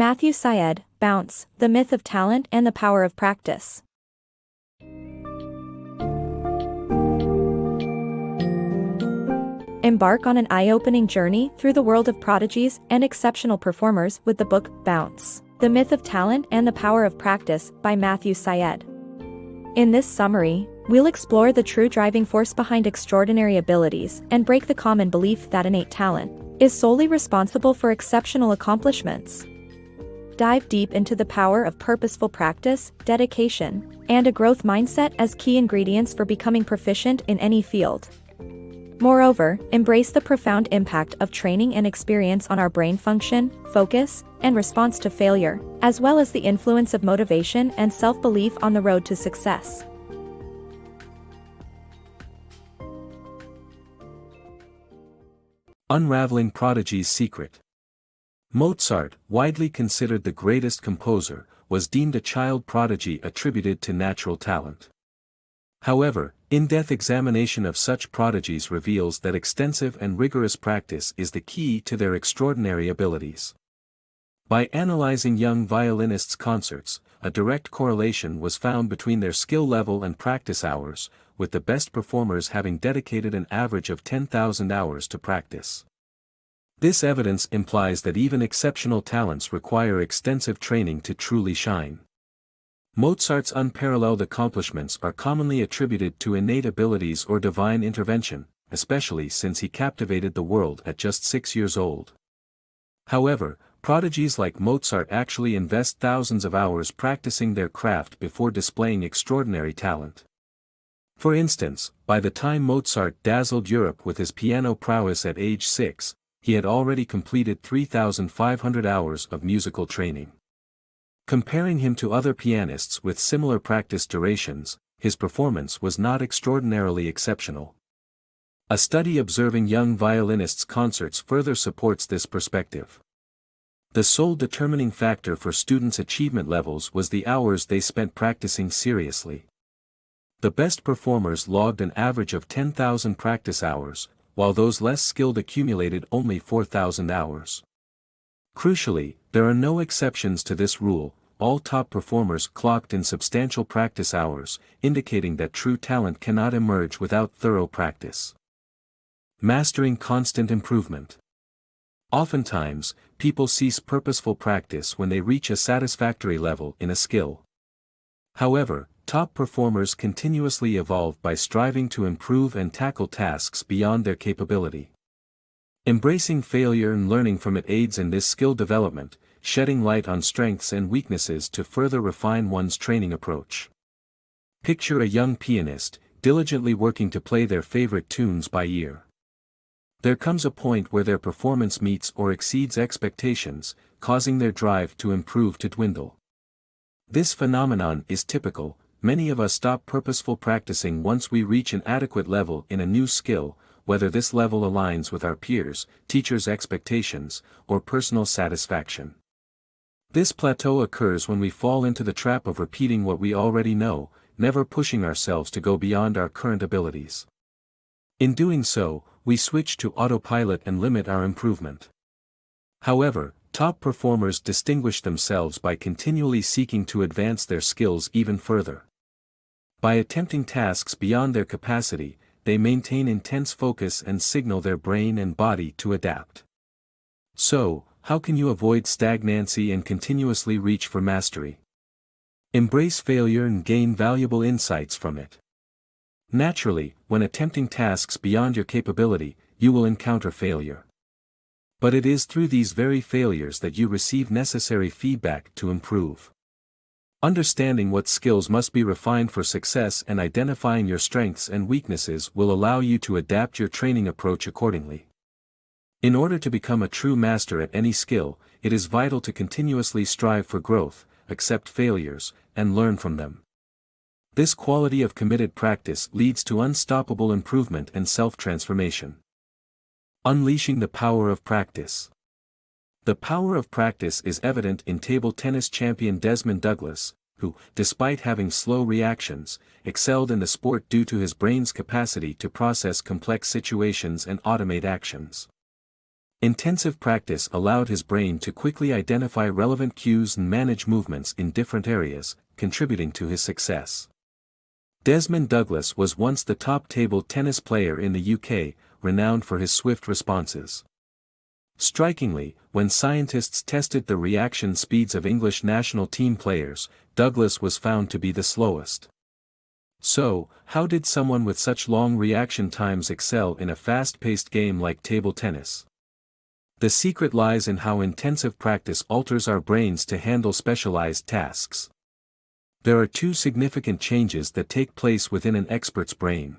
Matthew Syed, Bounce, The Myth of Talent and the Power of Practice. Embark on an eye-opening journey through the world of prodigies and exceptional performers with the book Bounce, The Myth of Talent and the Power of Practice by Matthew Syed. In this summary, we'll explore the true driving force behind extraordinary abilities and break the common belief that innate talent is solely responsible for exceptional accomplishments. Dive deep into the power of purposeful practice, dedication, and a growth mindset as key ingredients for becoming proficient in any field. Moreover, embrace the profound impact of training and experience on our brain function, focus, and response to failure, as well as the influence of motivation and self-belief on the road to success. Unraveling Prodigies' Secret. Mozart, widely considered the greatest composer, was deemed a child prodigy attributed to natural talent. However, in-depth examination of such prodigies reveals that extensive and rigorous practice is the key to their extraordinary abilities. By analyzing young violinists' concerts, a direct correlation was found between their skill level and practice hours, with the best performers having dedicated an average of 10,000 hours to practice. This evidence implies that even exceptional talents require extensive training to truly shine. Mozart's unparalleled accomplishments are commonly attributed to innate abilities or divine intervention, especially since he captivated the world at just 6 years old. However, prodigies like Mozart actually invest thousands of hours practicing their craft before displaying extraordinary talent. For instance, by the time Mozart dazzled Europe with his piano prowess at age 6, he had already completed 3,500 hours of musical training. Comparing him to other pianists with similar practice durations, his performance was not extraordinarily exceptional. A study observing young violinists' concerts further supports this perspective. The sole determining factor for students' achievement levels was the hours they spent practicing seriously. The best performers logged an average of 10,000 practice hours, while those less skilled accumulated only 4,000 hours. Crucially, there are no exceptions to this rule. All top performers clocked in substantial practice hours, indicating that true talent cannot emerge without thorough practice. Mastering constant improvement. Oftentimes, people cease purposeful practice when they reach a satisfactory level in a skill. However, top performers continuously evolve by striving to improve and tackle tasks beyond their capability. Embracing failure and learning from it aids in this skill development, shedding light on strengths and weaknesses to further refine one's training approach. Picture a young pianist, diligently working to play their favorite tunes by ear. There comes a point where their performance meets or exceeds expectations, causing their drive to improve to dwindle. This phenomenon is typical. Many of us stop purposeful practicing once we reach an adequate level in a new skill, whether this level aligns with our peers, teachers' expectations, or personal satisfaction. This plateau occurs when we fall into the trap of repeating what we already know, never pushing ourselves to go beyond our current abilities. In doing so, we switch to autopilot and limit our improvement. However, top performers distinguish themselves by continually seeking to advance their skills even further. By attempting tasks beyond their capacity, they maintain intense focus and signal their brain and body to adapt. So, how can you avoid stagnancy and continuously reach for mastery? Embrace failure and gain valuable insights from it. Naturally, when attempting tasks beyond your capability, you will encounter failure. But it is through these very failures that you receive necessary feedback to improve. Understanding what skills must be refined for success and identifying your strengths and weaknesses will allow you to adapt your training approach accordingly. In order to become a true master at any skill, it is vital to continuously strive for growth, accept failures, and learn from them. This quality of committed practice leads to unstoppable improvement and self-transformation. Unleashing the power of practice. The power of practice is evident in table tennis champion Desmond Douglas, who, despite having slow reactions, excelled in the sport due to his brain's capacity to process complex situations and automate actions. Intensive practice allowed his brain to quickly identify relevant cues and manage movements in different areas, contributing to his success. Desmond Douglas was once the top table tennis player in the UK, renowned for his swift responses. Strikingly, when scientists tested the reaction speeds of English national team players, Douglas was found to be the slowest. So, how did someone with such long reaction times excel in a fast-paced game like table tennis? The secret lies in how intensive practice alters our brains to handle specialized tasks. There are two significant changes that take place within an expert's brain.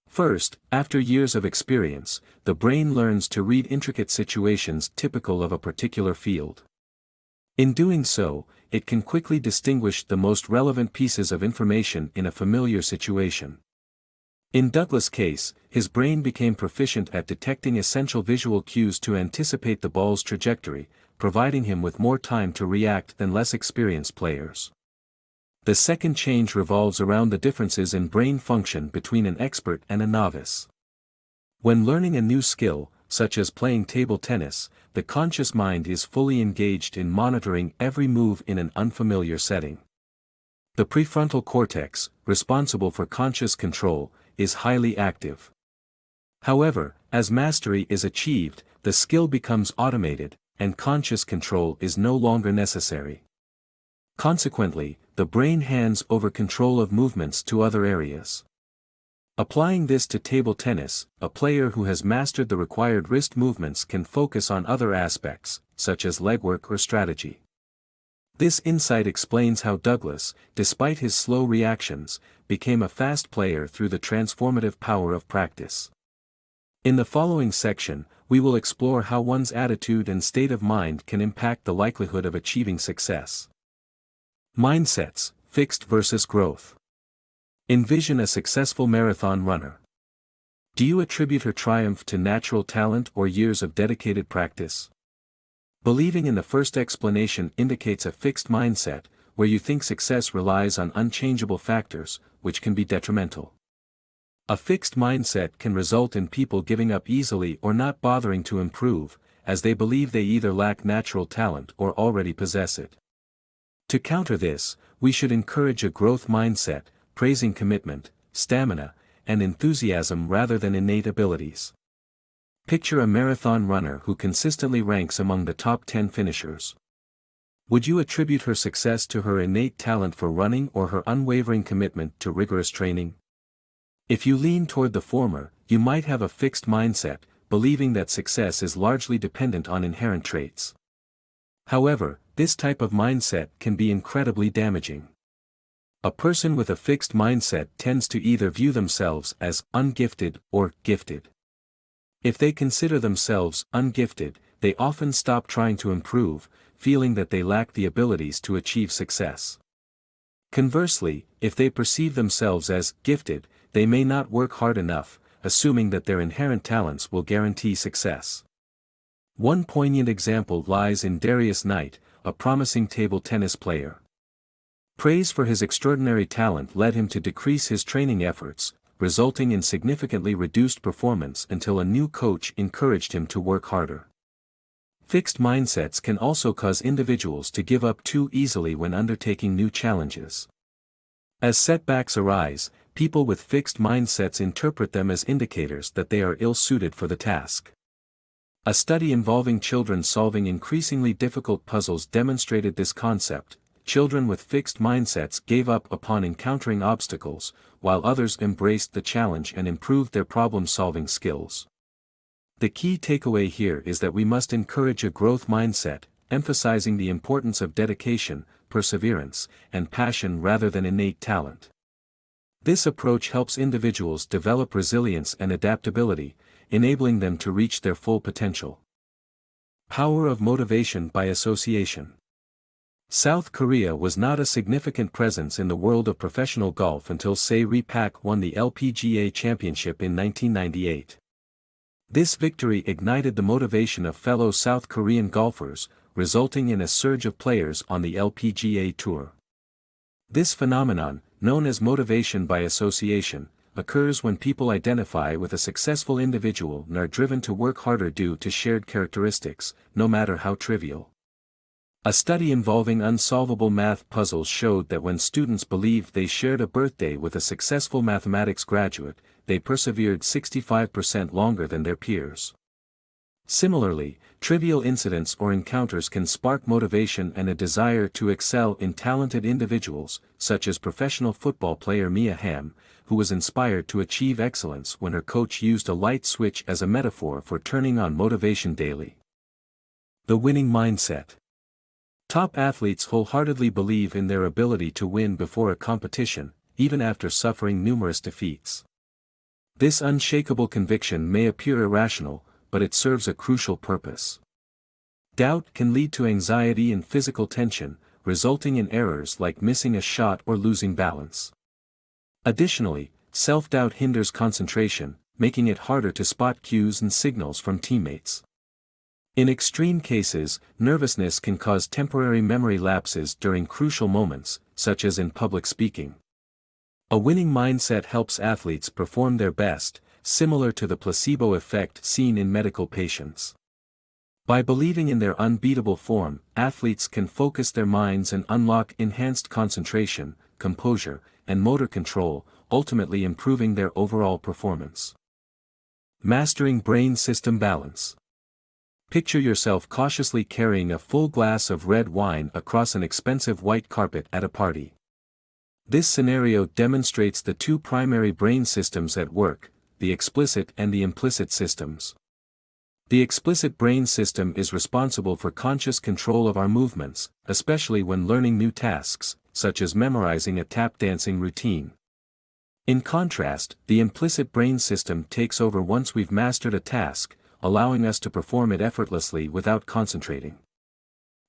First, after years of experience, the brain learns to read intricate situations typical of a particular field. In doing so, it can quickly distinguish the most relevant pieces of information in a familiar situation. In Douglas' case, his brain became proficient at detecting essential visual cues to anticipate the ball's trajectory, providing him with more time to react than less experienced players. The second change revolves around the differences in brain function between an expert and a novice. When learning a new skill, such as playing table tennis, the conscious mind is fully engaged in monitoring every move in an unfamiliar setting. The prefrontal cortex, responsible for conscious control, is highly active. However, as mastery is achieved, the skill becomes automated, and conscious control is no longer necessary. Consequently, the brain hands over control of movements to other areas. Applying this to table tennis, a player who has mastered the required wrist movements can focus on other aspects, such as legwork or strategy. This insight explains how Douglas, despite his slow reactions, became a fast player through the transformative power of practice. In the following section, we will explore how one's attitude and state of mind can impact the likelihood of achieving success. Mindsets, fixed versus growth. Envision a successful marathon runner. Do you attribute her triumph to natural talent or years of dedicated practice? Believing in the first explanation indicates a fixed mindset, where you think success relies on unchangeable factors, which can be detrimental. A fixed mindset can result in people giving up easily or not bothering to improve, as they believe they either lack natural talent or already possess it. To counter this, we should encourage a growth mindset, praising commitment, stamina, and enthusiasm rather than innate abilities. Picture a marathon runner who consistently ranks among the top 10 finishers. Would you attribute her success to her innate talent for running or her unwavering commitment to rigorous training? If you lean toward the former, you might have a fixed mindset, believing that success is largely dependent on inherent traits. However, this type of mindset can be incredibly damaging. A person with a fixed mindset tends to either view themselves as ungifted or gifted. If they consider themselves ungifted, they often stop trying to improve, feeling that they lack the abilities to achieve success. Conversely, if they perceive themselves as gifted, they may not work hard enough, assuming that their inherent talents will guarantee success. One poignant example lies in Darius Knight, a promising table tennis player. Praise for his extraordinary talent led him to decrease his training efforts, resulting in significantly reduced performance until a new coach encouraged him to work harder. Fixed mindsets can also cause individuals to give up too easily when undertaking new challenges. As setbacks arise, people with fixed mindsets interpret them as indicators that they are ill-suited for the task. A study involving children solving increasingly difficult puzzles demonstrated this concept. Children with fixed mindsets gave up upon encountering obstacles, while others embraced the challenge and improved their problem-solving skills. The key takeaway here is that we must encourage a growth mindset, emphasizing the importance of dedication, perseverance, and passion rather than innate talent. This approach helps individuals develop resilience and adaptability, enabling them to reach their full potential. Power of motivation by association. South Korea was not a significant presence in the world of professional golf until Se Pak won the LPGA championship in 1998. This victory ignited the motivation of fellow South Korean golfers, resulting in a surge of players on the LPGA Tour. This phenomenon, known as motivation by association, occurs when people identify with a successful individual and are driven to work harder due to shared characteristics, no matter how trivial. A study involving unsolvable math puzzles showed that when students believed they shared a birthday with a successful mathematics graduate, they persevered 65% longer than their peers. Similarly, trivial incidents or encounters can spark motivation and a desire to excel in talented individuals, such as professional football player Mia Hamm, who was inspired to achieve excellence when her coach used a light switch as a metaphor for turning on motivation daily. The winning mindset. Top athletes wholeheartedly believe in their ability to win before a competition, even after suffering numerous defeats. This unshakable conviction may appear irrational, but it serves a crucial purpose. Doubt can lead to anxiety and physical tension, resulting in errors like missing a shot or losing balance. Additionally, self-doubt hinders concentration, making it harder to spot cues and signals from teammates. In extreme cases, nervousness can cause temporary memory lapses during crucial moments, such as in public speaking. A winning mindset helps athletes perform their best, similar to the placebo effect seen in medical patients. By believing in their unbeatable form, athletes can focus their minds and unlock enhanced concentration, composure, and motor control, ultimately improving their overall performance. Mastering brain system balance. Picture yourself cautiously carrying a full glass of red wine across an expensive white carpet at a party. This scenario demonstrates the two primary brain systems at work, the explicit and the implicit systems. The explicit brain system is responsible for conscious control of our movements, especially when learning new tasks, such as memorizing a tap dancing routine. In contrast, the implicit brain system takes over once we've mastered a task, allowing us to perform it effortlessly without concentrating.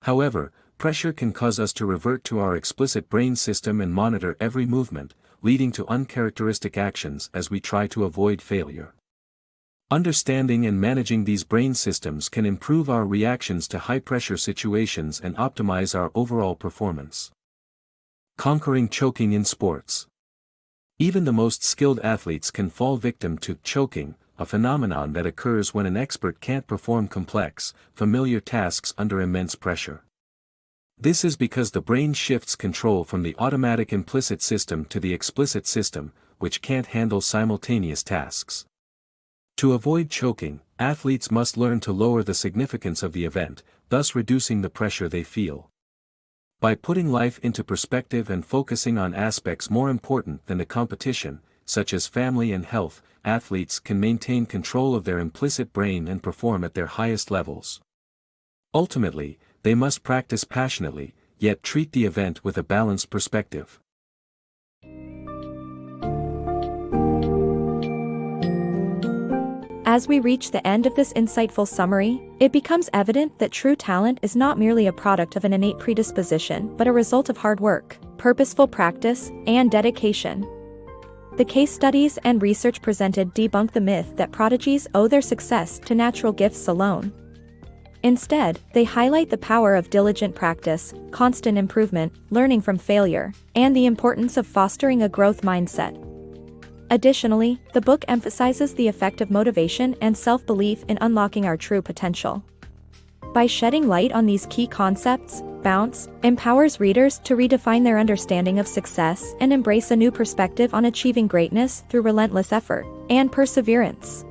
However, pressure can cause us to revert to our explicit brain system and monitor every movement, leading to uncharacteristic actions as we try to avoid failure. Understanding and managing these brain systems can improve our reactions to high-pressure situations and optimize our overall performance. Conquering choking in sports. Even the most skilled athletes can fall victim to choking, a phenomenon that occurs when an expert can't perform complex, familiar tasks under immense pressure. This is because the brain shifts control from the automatic implicit system to the explicit system, which can't handle simultaneous tasks. To avoid choking, athletes must learn to lower the significance of the event, thus reducing the pressure they feel. By putting life into perspective and focusing on aspects more important than the competition, such as family and health, athletes can maintain control of their implicit brain and perform at their highest levels. Ultimately, they must practice passionately, yet treat the event with a balanced perspective. As we reach the end of this insightful summary, it becomes evident that true talent is not merely a product of an innate predisposition but a result of hard work, purposeful practice, and dedication. The case studies and research presented debunk the myth that prodigies owe their success to natural gifts alone. Instead, they highlight the power of diligent practice, constant improvement, learning from failure, and the importance of fostering a growth mindset. Additionally, the book emphasizes the effect of motivation and self-belief in unlocking our true potential. By shedding light on these key concepts, Bounce empowers readers to redefine their understanding of success and embrace a new perspective on achieving greatness through relentless effort and perseverance.